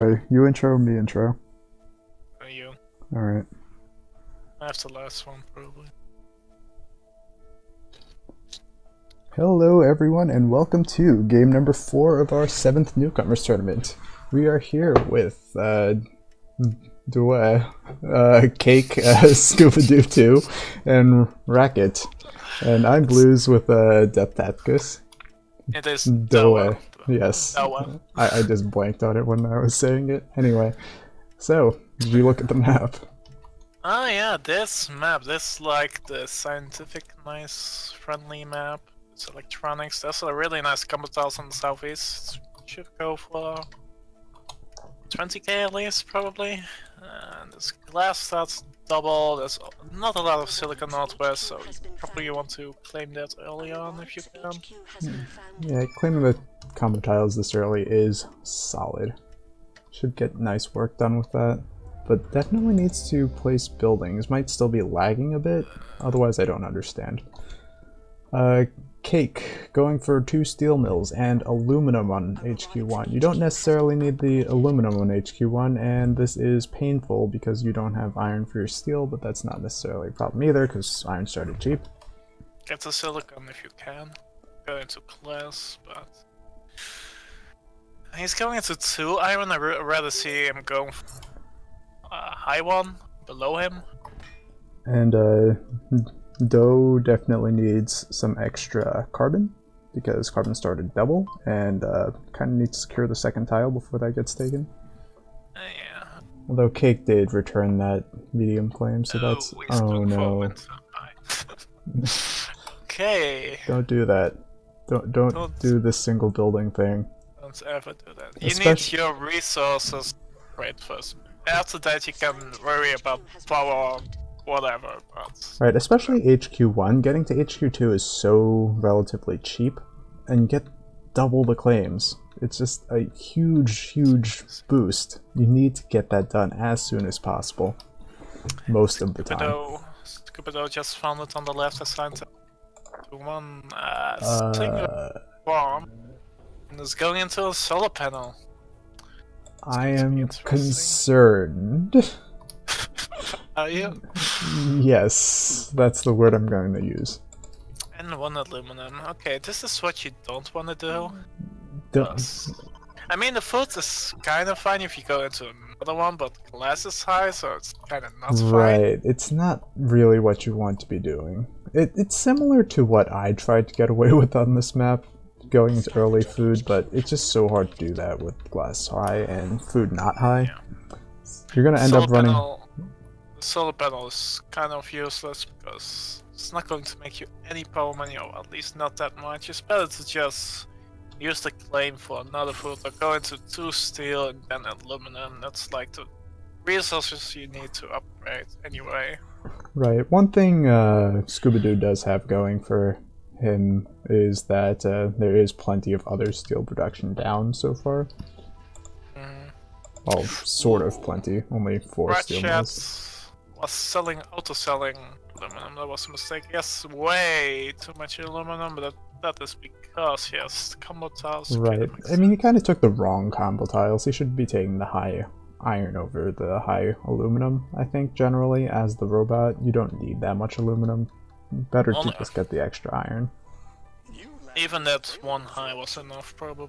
Okay, you intro, me intro. You. Alright. That's the last one, probably. Hello everyone and welcome to game number 4 of our 7th Newcomers tournament. We are here with Cake, Scuba Doo 2, and Racket. And I'm Blues with Depth Atticus. It is Doe. Yes. Doe. I just blanked on it when I was saying it. Anyway, so, did you look at the map? Oh yeah, this map, this like the scientific, nice, friendly map. It's electronics. There's a really nice combat tiles on the southeast. Should go for 20k at least, probably. And this glass stats double. There's not a lot of silicon northwest, so you probably want to claim that early on if you can. Yeah, claiming the combo tiles this early is solid. Should get nice work done with that. But definitely needs to place buildings. Might still be lagging a bit, otherwise I don't understand. Cake, going for 2 steel mills and aluminum on HQ1. You don't necessarily need the aluminum on HQ1, and this is painful because you don't have iron for your steel, but that's not necessarily a problem either because iron started cheap. Get the silicon if you can. Go into class, but he's going into 2 iron. I'd rather see him go high one below him. And Doe definitely needs some extra carbon because carbon started double, and kind of needs to secure the second tile before that gets taken. Yeah. Although Cake did return that medium claim, so that's... Oh no. Okay. Don't do that. Don't do this single building thing. Don't ever do that. You need your resources right first. After that you can worry about power, whatever. But... Right, especially HQ1. Getting to HQ2 is so relatively cheap, and you get double the claims. It's just a huge, huge boost. You need to get that done as soon as possible. Most of the time. Scuba just found it on the left assigned to one single bomb and is going into a solar panel. I am concerned. Are you? Yes, that's the word I'm going to use. And 1 aluminum. Okay, this is what you don't want to do. I mean, the foot is kind of fine if you go into another one, but glass is high, so it's kind of not fine. Right, it's not really what you want to be doing. It's similar to what I tried to get away with on this map, going into early food, but it's just so hard to do that with glass high and food not high. Yeah. You're gonna end up running... The solar panel is kind of useless because it's not going to make you any power money, or at least not that much. It's better to just use the claim for another food, or go into 2 steel and then aluminum. That's like the resources you need to upgrade anyway. Right. One thing Scuba Doo does have going for him is that there is plenty of other steel production down so far. Well, sort of plenty. Only 4 steel mills. Was auto-selling aluminum. That was a mistake. Yes, way too much aluminum, but that is because he has combo tiles. Right. I mean, he kind of took the wrong combo tiles. He should be taking the high iron over the high aluminum, I think, generally, as the robot. You don't need that much aluminum. Better to just get the extra iron. Even that 1 high was enough, probably.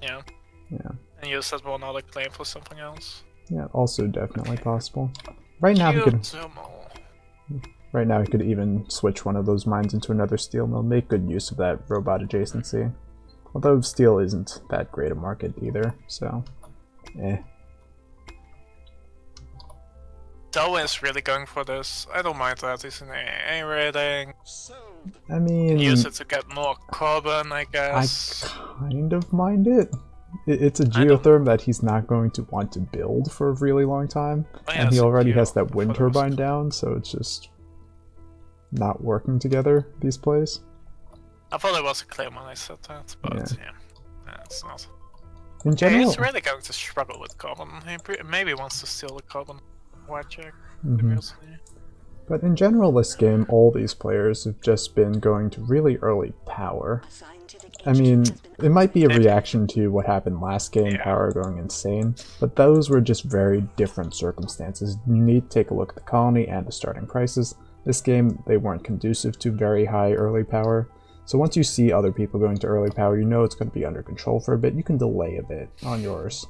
Yeah. Yeah. And use that 1 other claim for something else. Yeah, also definitely possible. Right now he could even switch one of those mines into another steel mill, make good use of that robot adjacency. Although steel isn't that great a market either, so Doe is really going for this. I don't mind that. He's in AA rating. I mean, use it to get more carbon, I guess. I kind of mind it. It's a geotherm that he's not going to want to build for a really long time, and he already has that wind turbine down, so it's just not working together, these plays. I thought it was a claim when I said that, but yeah it's not. In general, he's really going to struggle with carbon. He maybe wants to steal the carbon white check. But in general, this game, all these players have just been going to really early power. I mean, it might be a reaction to what happened last game, power going insane, but those were just very different circumstances. You need to take a look at the colony and the starting prices. This game, they weren't conducive to very high early power, so once you see other people going to early power, you know it's going to be under control for a bit. You can delay a bit on yours.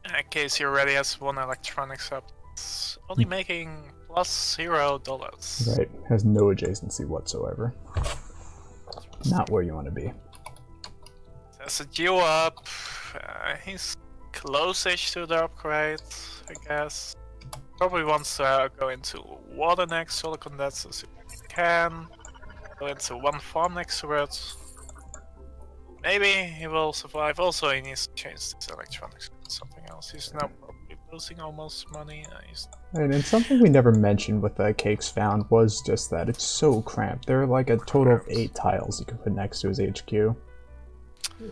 In that case, he already has one electronics up. It's only making plus $0. Right, has no adjacency whatsoever. Not where you want to be. There's a Geo up. He's close-ish to the upgrade, I guess. Probably wants to go into water next, solar condensers if he can. Go into one farm next to it. Maybe he will survive. Also, he needs to change his electronics to something else. He's now probably losing almost money. And something we never mentioned with the cakes found was just that it's so cramped. There are like a total of 8 tiles you can put next to his HQ.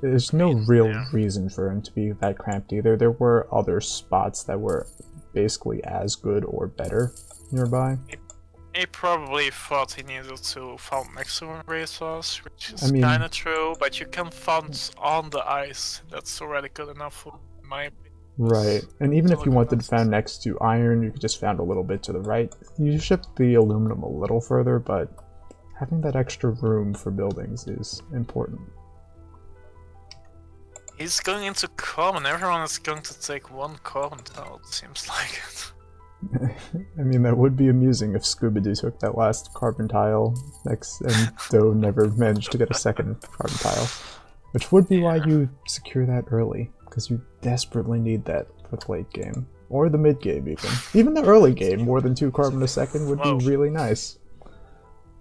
There's no real reason for him to be that cramped either. There were other spots that were basically as good or better nearby. He probably thought he needed to farm next to a resource, which is kinda true, but you can farm on the ice. That's already good enough for my opinion. Right, and even if you wanted to found next to iron, you could just found a little bit to the right. You shift the aluminum a little further, but having that extra room for buildings is important. He's going into common. Everyone is going to take one common tile, it seems like it. I mean, that would be amusing if Scooby-Doo took that last carbon tile next and Doe never managed to get a second carbon tile. Which would be why you secure that early, because you desperately need that for the late game. Or the mid game even. Even the early game, more than 2 carbon a second would be really nice.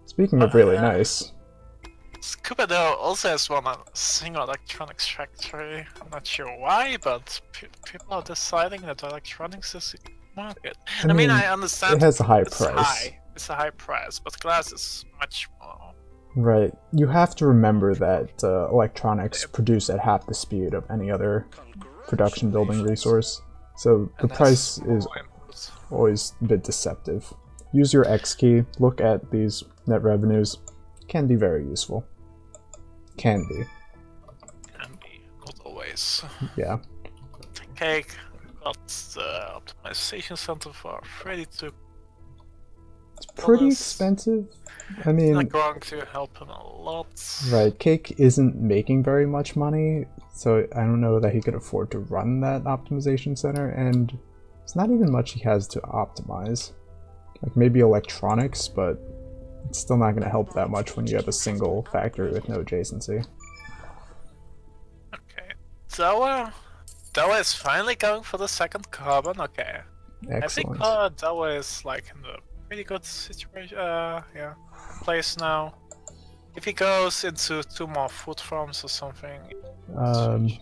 Speaking of really nice... Scooby-Doo also has one single electronics factory. I'm not sure why, but people are deciding that electronics is a market. I mean, I understand it has a high price. It's a high price, but glass is much more. Right. You have to remember that electronics produce at half the speed of any other production building resource. So the price is always a bit deceptive. Use your X key, look at these net revenues. Can be very useful. Can be. Can be, not always. Yeah. Okay, got the optimization center for ready to. It's pretty expensive. I mean, not going to help him a lot. Right, Cake isn't making very much money, so I don't know that he could afford to run that optimization center, and it's not even much he has to optimize. Like maybe electronics, but it's still not going to help that much when you have a single factory with no adjacency. Okay, Doa is finally going for the second carbon. Okay, Excellent. I think Doa is like in a pretty good situation. Place now. If he goes into 2 more food farms or something.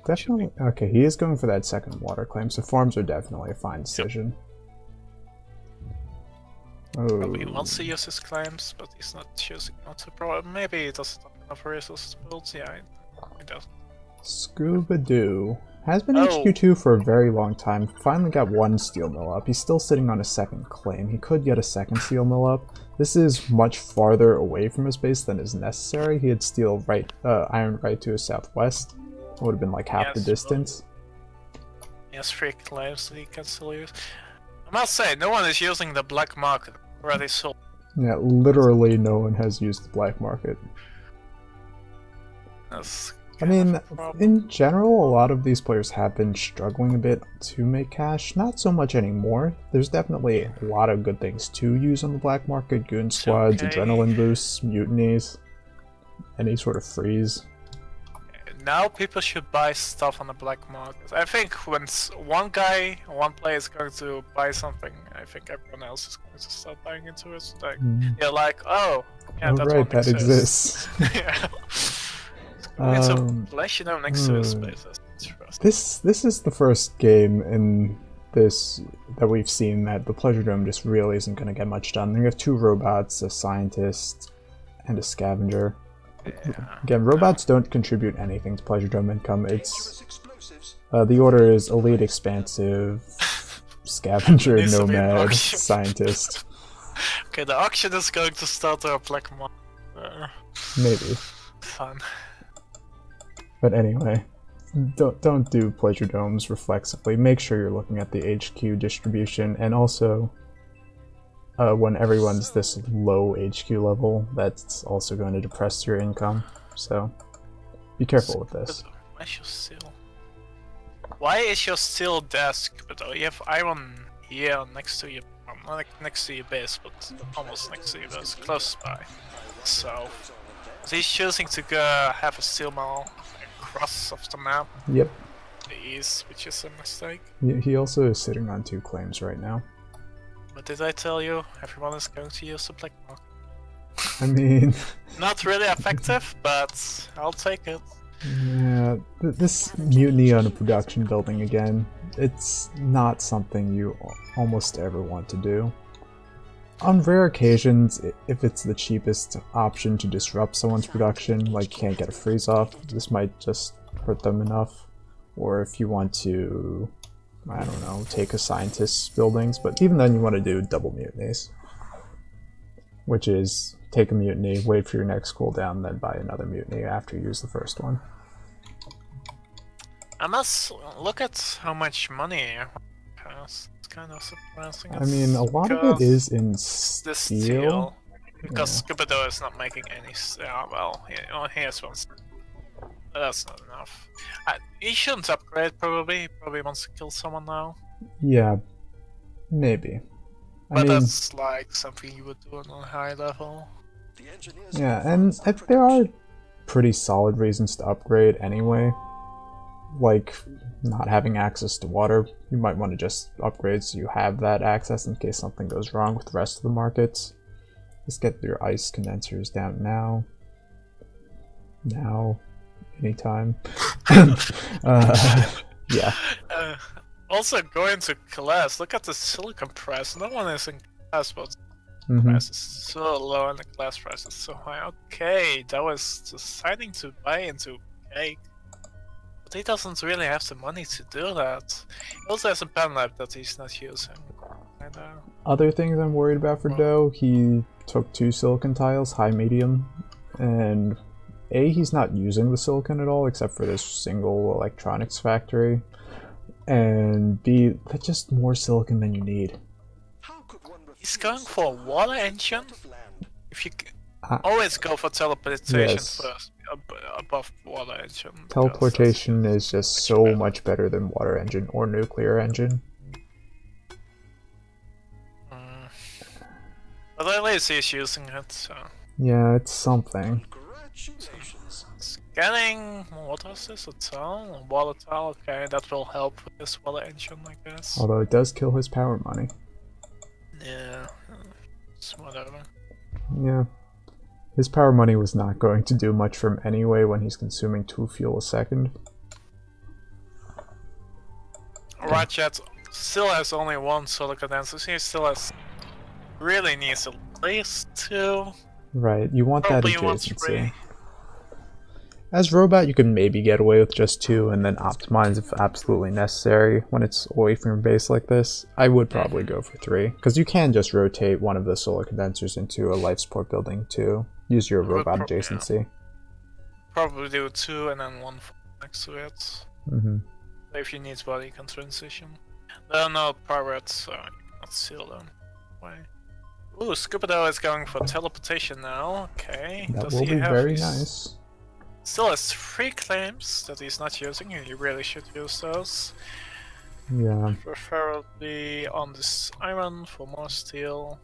Definitely. Okay, he is going for that second water claim, so farms are definitely a fine decision. Probably he wants to use his claims, but he's not choosing not to. Probably maybe he doesn't have enough resources to build. Yeah, he does. Scooby-Doo has been HQ2 for a very long time. Finally got 1 steel mill up. He's still sitting on a second claim. He could get a second steel mill up. This is much farther away from his base than is necessary. He had steel iron right to his southwest. It would have been like half the distance. He has 3 claims that he can still use. I must say, no one is using the black market already sold. Yeah, literally no one has used the black market. I mean, in general, a lot of these players have been struggling a bit to make cash. Not so much anymore. There's definitely a lot of good things to use on the black market. Goon squads, adrenaline boosts, mutinies, any sort of freeze. Now people should buy stuff on the black market. I think when one player is going to buy something, I think everyone else is going to start buying into it. Like, they're like, oh, yeah, that exists. Yeah. It's a flash, next to his space. This is the first game in this that we've seen that the Pleasure Dome just really isn't going to get much done. We have 2 robots, a scientist, and a scavenger. Yeah. Again, robots don't contribute anything to Pleasure Dome income. It's the order is elite, expansive, scavenger, nomad, scientist. Okay, the auction is going to start our black market. Maybe. Fun. But anyway, don't do pleasure domes reflexively. Make sure you're looking at the HQ distribution, and also when everyone's this low HQ level, that's also going to depress your income. So be careful with this. Why is your steel desk? But you have iron here next to your, not next to your base, but almost next to your base, close by. So he's choosing to have a steel mill across of the map. Yep. The east, which is a mistake. He also is sitting on 2 claims right now. But did I tell you everyone is going to use the black market? I mean... Not really effective, but I'll take it. Yeah, this mutiny on a production building again, it's not something you almost ever want to do. On rare occasions, if it's the cheapest option to disrupt someone's production, like can't get a freeze off, this might just hurt them enough. Or if you want to, I don't know, take a scientist's buildings, but even then you want to do double mutinies. Which is, take a mutiny, wait for your next cooldown, then buy another mutiny after you use the first one. I must look at how much money it has. It's kind of surprising. I mean, a lot of it is in steel. Because Scupido is not making any well, he has one. But that's not enough. He shouldn't upgrade, probably. He probably wants to kill someone now. Yeah, maybe. But that's like something you would do on a high level. Yeah, and there are pretty solid reasons to upgrade anyway. Like not having access to water. You might want to just upgrade so you have that access in case something goes wrong with the rest of the markets. Just get your ice condensers down now. Anytime. Yeah. Also, going to class, look at the silicon price. No one is in class, but price is so low and the class price is so high. Okay, that was deciding to buy into cake. But he doesn't really have the money to do that. He also has a pen lab that he's not using. Other things I'm worried about for Doe, he took 2 silicon tiles, high, medium, and A, he's not using the silicon at all except for this single electronics factory, and B, that's just more silicon than you need. He's going for a water engine? If you always go for teleportation first, above water engine. Teleportation is just so much better than water engine or nuclear engine. But at least he's using it, so... Yeah, it's something. Scanning... What was this? A tile? A water tile? Okay, that will help with this water engine, I guess. Although it does kill his power money. Yeah, it's whatever. Yeah. His power money was not going to do much for him anyway when he's consuming 2 fuel a second. Ratchet still has only 1 solar condenser, so he still has... Really needs at least 2. Right, you want Probably that adjacency. As robot, you can maybe get away with just 2 and then optimize if absolutely necessary when it's away from your base like this. I would probably go for 3, because you can just rotate one of the solar condensers into a life support building too. Use your robot adjacency. Probably do 2 and then 1 next to it. If you need body, you can transition. There are no pirates, so you cannot seal them. Why? Ooh, Scupido is going for teleportation now. Okay. That will be very nice. Still has 3 claims that he's not using, and he really should use those. Yeah. Preferably on this iron for more steel.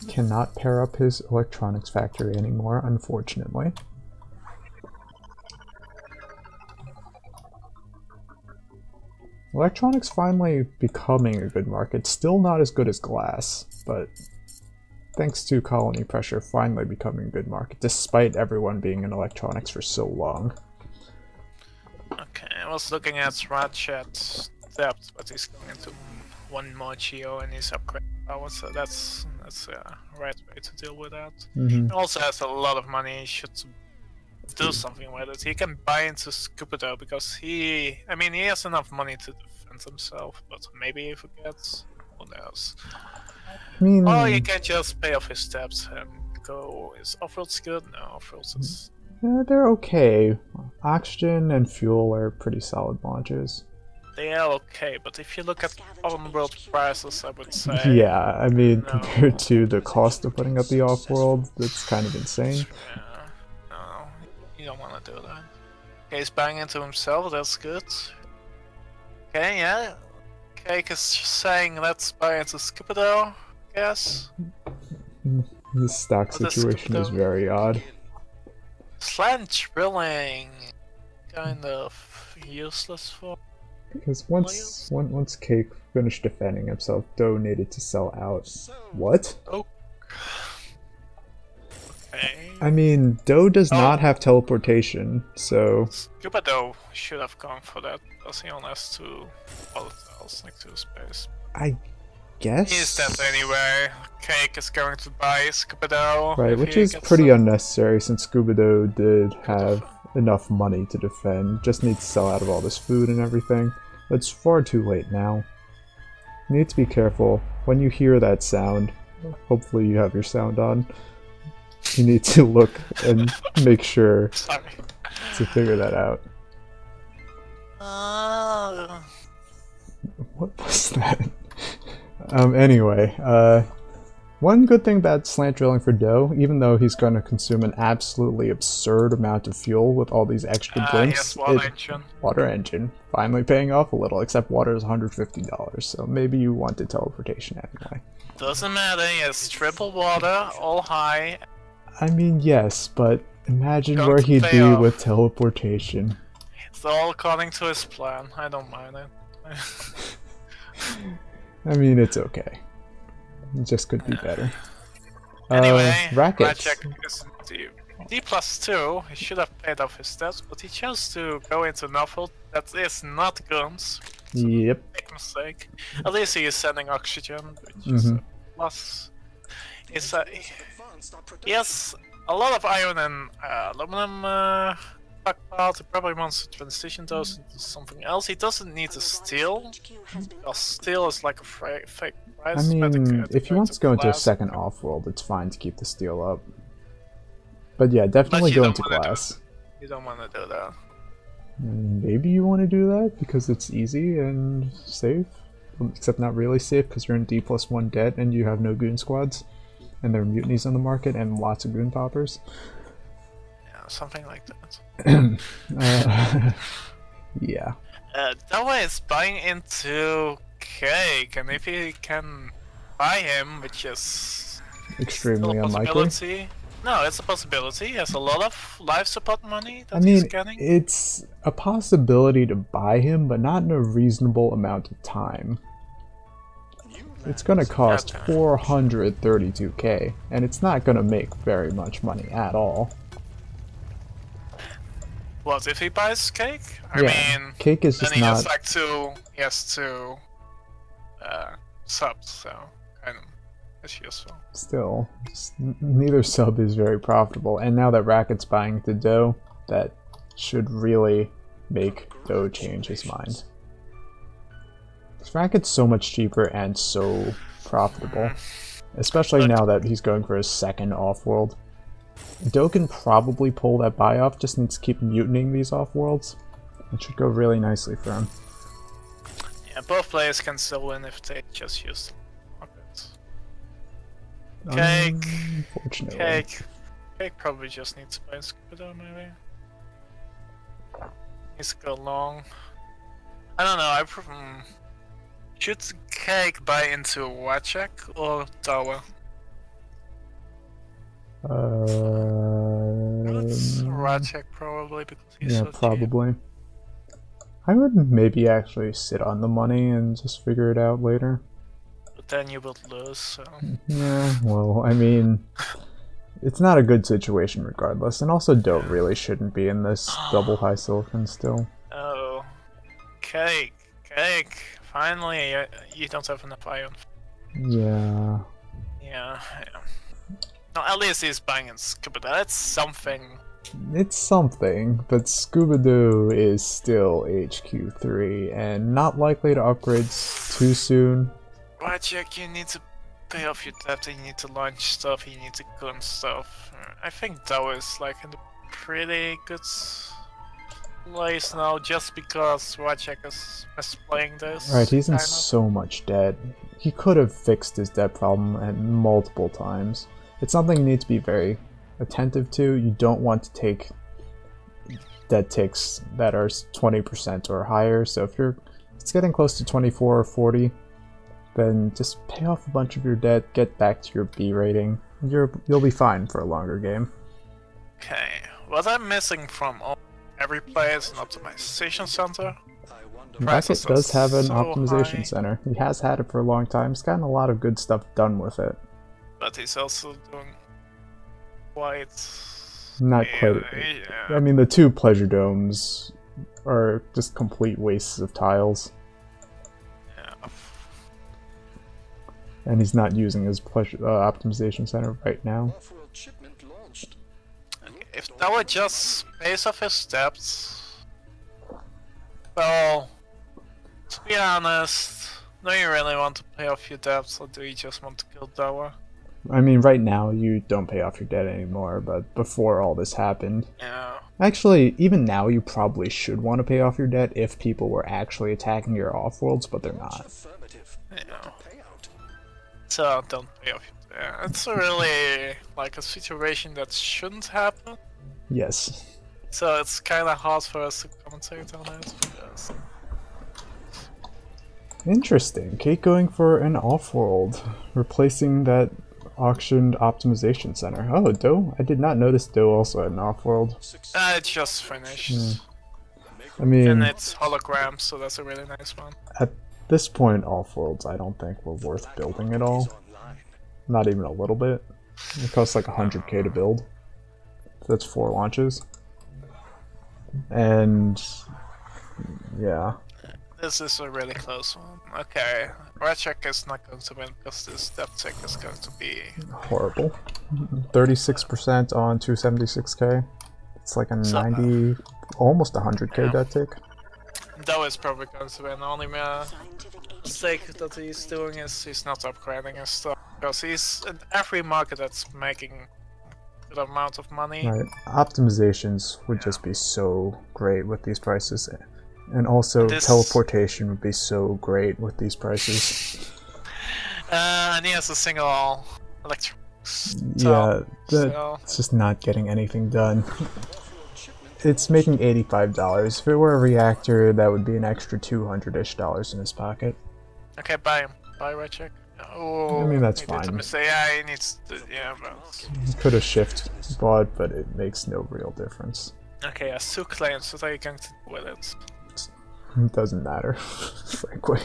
Cannot pair up his electronics factory anymore, unfortunately. Electronics finally becoming a good market. Still not as good as glass, but thanks to colony pressure finally becoming a good market, despite everyone being in electronics for so long. Okay, I was looking at Ratchet depth, but he's going into 1 more geo and he's upgrading power, so that's a right way to deal with that. He also has a lot of money, he should do something with it. He can buy into Scupido because he has enough money to defend himself, but maybe he forgets. Who knows? I mean, or he can just pay off his debts and go. Is off-roads good? No, off-roads is... They're okay. Oxygen and fuel are pretty solid launches. They are okay, but if you look at on-world prices, I would say... Yeah, I mean, no. compared to the cost of putting up the off-world, that's kind of insane. Yeah, no, you don't want to do that. Okay, he's banging into himself, that's good. Okay, yeah. Cake is saying let's buy into Scupido, yes. This stock situation is very odd. Slant drilling, kind of useless for... Because once Cake finished defending himself, Doe needed to sell out. What? Oh. Okay. I mean, Doe does not have teleportation, so... Scupido should have gone for that, because he only has 2 volatiles next to his base. I guess? He's dead anyway. Cake is going to buy Scupido. Right, which is pretty unnecessary since Scupido did have enough money to defend. Just needs to sell out of all this food and everything. It's far too late now. You need to be careful. When you hear that sound, hopefully you have your sound on, you need to look and make sure to figure that out. What was that? Anyway, one good thing about slant drilling for Doe, even though he's going to consume an absolutely absurd amount of fuel with all these extra blimps, water engine finally paying off a little, except water is $150, so maybe you wanted teleportation anyway. Doesn't matter, he has triple water, all high. I mean, yes, but imagine where he'd be with teleportation. It's all according to his plan, I don't mind it. I mean, it's okay. It just could be better. Anyway, rackets. Is D+2, he should have paid off his debts, but he chose to go into Novel. That is not guns. Yep. Big mistake. At least he is sending oxygen, which is a plus. He has a lot of iron and aluminum stockpiled. He probably wants to transition those into something else. He doesn't need to steal, because steel is like a fake price. I mean, if he wants to go into a second off-world, it's fine to keep the steel up. But yeah, definitely go into glass. You don't want to do that. Maybe you want to do that because it's easy and safe. Except not really safe because you're in D+1 debt and you have no goon squads. And there are mutinies on the market and lots of goon poppers. Yeah, something like that. Yeah. That way is buying into Cake, and if he can buy him, which is extremely unlikely. No, it's a possibility. He has a lot of life support money that he's getting. It's a possibility to buy him, but not in a reasonable amount of time. It's going to cost 432k, and it's not going to make very much money at all. What if he buys Cake? I mean, Cake is just not. He has two subs, so kind of it's useful. Still, neither sub is very profitable, and now that Racket's buying into Doe, that should really make Doe change his mind. This Racket's so much cheaper and so profitable, especially now that he's going for his second off-world. Doe can probably pull that buy off, just needs to keep mutinying these off-worlds. It should go really nicely for him. Yeah, both players can still win if they just use the rockets. Cake! Unfortunately. Cake probably just needs to buy a Scupido, maybe. Needs to go long. I don't know, should Cake buy into Wachek or Tower? Wachek probably, because he's so probably. cheap. I would maybe actually sit on the money and just figure it out later. But then you would lose, so... Yeah, well, I mean... It's not a good situation regardless, and also Doe really shouldn't be in this double high silicon still. Oh. Cake! Finally, you don't have enough iron. Yeah. Yeah. No, at least he's buying in Scupido. That's something. It's something, but Scupido is still HQ3 and not likely to upgrade too soon. Wachek, you need to pay off your debt, you need to launch stuff, you need to gun stuff. I think Dow is like in a pretty good place now, just because Wojciech is misplaying this. Right, he's in kind of. so much debt. He could have fixed his debt problem at multiple times. It's something you need to be very attentive to. You don't want to take debt ticks that are 20% or higher, so if it's getting close to 24 or 40, then just pay off a bunch of your debt, get back to your B rating. You'll be fine for a longer game. Okay, what I'm missing from every player is an optimization center. Racket does have an so optimization high. center. He has had it for a long time. He's gotten a lot of good stuff done with it. But he's also doing quite... Not quite. Yeah. I mean, the two pleasure domes are just complete wastes of tiles. Yeah. And he's not using his pleasure optimization center right now. Okay, if Tower just pays off his debts... Well, to be honest, do you really want to pay off your debts, or do you just want to kill Tower? I mean, right now you don't pay off your debt anymore, but before all this happened... Yeah. Actually, even now you probably should want to pay off your debt if people were actually attacking your off-worlds, but they're not. Yeah. So don't pay off your debt. It's really like a situation that shouldn't happen. Yes. So it's kind of hard for us to commentate on it. Because... Interesting. Kate going for an off-world, replacing that auctioned optimization center. Oh, Doe? I did not notice Doe also had an off-world. It just finished. I mean, And it's hologram, so that's a really nice one. at this point, off-worlds I don't think were worth building at all. Not even a little bit. It costs like 100k to build. That's 4 launches. And yeah. This is a really close one. Okay, Wojciech is not going to win because this debt tick is going to be... Horrible. 36% on 276k. It's like a 90, almost 100k debt tick. Doe is probably going to win. The only mistake that he's doing is he's not upgrading his stuff. Because he's in every market that's making a good amount of money. Right. Optimizations would just be so great with these prices. And also teleportation would be so great with these prices. And he has a single electric. Yeah, it's just not getting anything done. It's making $85. If it were a reactor, that would be an extra $200-ish in his pocket. Okay, buy him. Buy Wojciech. Oh, I mean, that's he fine. Yeah, he needs to, yeah, but... He could have shift bought, but it makes no real difference. Okay, he has 2 claims. What are you going to do with it? It doesn't matter, frankly.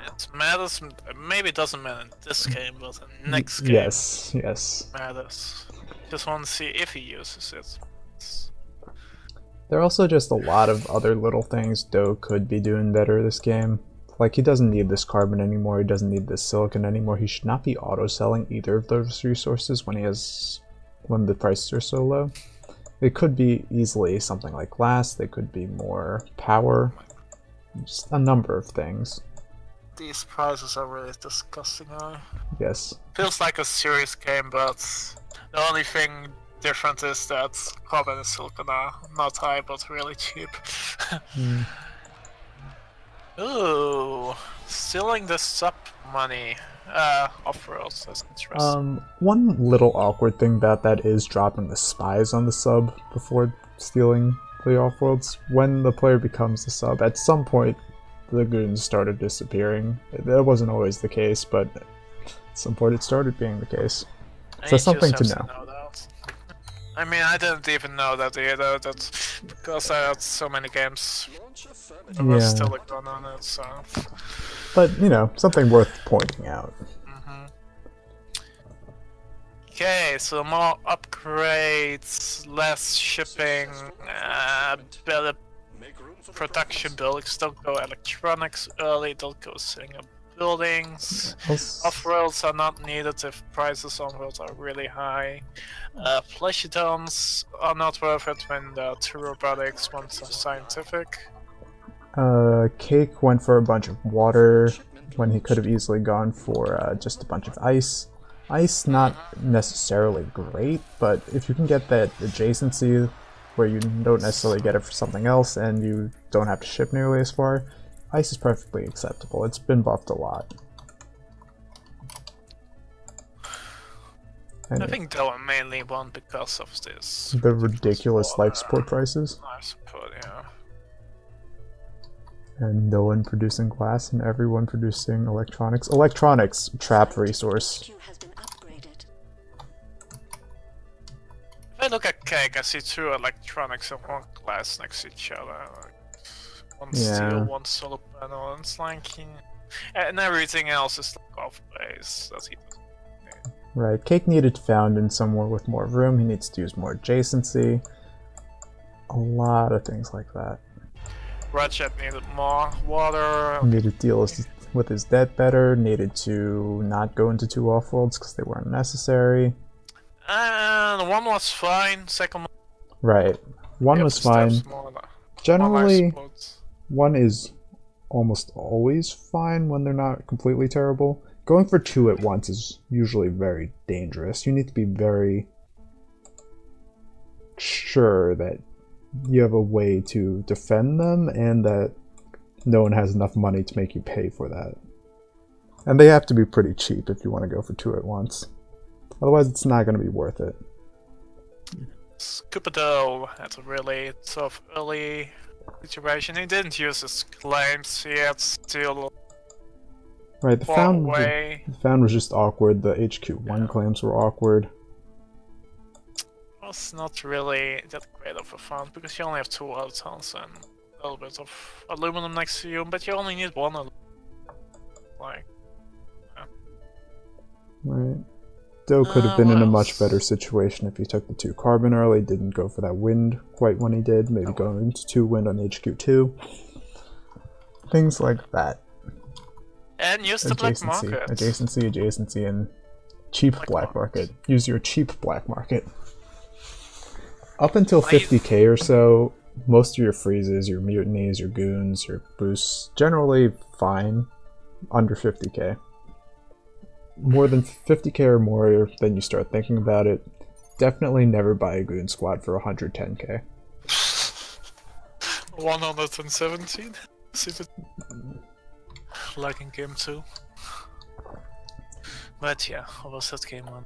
It matters, maybe it doesn't matter in this game, but in next game yes. it matters. Just want to see if he uses it. There are also just a lot of other little things Doe could be doing better this game. Like, he doesn't need this carbon anymore, he doesn't need this silicon anymore, he should not be auto-selling either of those resources when the prices are so low. It could be easily something like glass, they could be more power, just a number of things. These prices are really disgusting. Yes. Feels like a serious game, but the only thing different is that carbon and silicon are not high, but really cheap. Ooh, stealing the sub money. Off-worlds, that's interesting. One little awkward thing about that is dropping the spies on the sub before stealing the off-worlds. When the player becomes the sub, at some point the goons started disappearing. That wasn't always the case, but at some point it started being the case. So that's something to know. I mean, I didn't even know that either, that's because I had so many games. There was still a gun on it, so... But, you know, something worth pointing out. Okay, so more upgrades, less shipping, better production buildings, don't go electronics early, don't go setting up buildings. Off-worlds are not needed if prices on worlds are really high. Fleshy tones are not worth it when the 2 robotics, one's scientific. Cake went for a bunch of water when he could have easily gone for just a bunch of ice. Ice, not necessarily great, but if you can get that adjacency where you don't necessarily get it for something else and you don't have to ship nearly as far, ice is perfectly acceptable. It's been buffed a lot. And I think they were mainly won because of this. the ridiculous life support prices. Life support, yeah. And no one producing glass and everyone producing electronics. Electronics, trap resource. If I look at cake, I see 2 electronics and 1 glass next to each other. Like, 1 steel, 1 solar panel, and it's like... And everything else is like off base. That's it. Right, cake needed found in somewhere with more room. He needs to use more adjacency. A lot of things like that. Ratchet needed more water. Needed to deal with his debt better. Needed to not go into 2 off-worlds because they weren't necessary. And 1 was fine, second one... Right. 1 was fine. Generally, 1 is almost always fine when they're not completely terrible. Going for 2 at once is usually very dangerous. You need to be very sure that you have a way to defend them and that no one has enough money to make you pay for that. And they have to be pretty cheap if you want to go for 2 at once. Otherwise, it's not going to be worth it. Cupido had a really tough early situation. He didn't use his claims, he had still... Right, the found was just awkward. The HQ1 claims were awkward. Was not really that great of a found because you only have 2 autotons and a little bit of aluminum next to you, but you only need 1 like... Yeah. Right. Doe could have been in a much better situation if he took the 2 carbon early, didn't go for that wind quite when he did, maybe go into 2 wind on HQ2. Things like that. And use the black market. Adjacency, and cheap black market. Use your cheap black market. Up until 50k or so, most of your freezes, your mutinies, your goons, your boosts, generally fine. Under 50k. More than 50k or more, then you start thinking about it. Definitely never buy a goon squad for 110k. 117? See if it... Like in game 2. But yeah, what was that game on?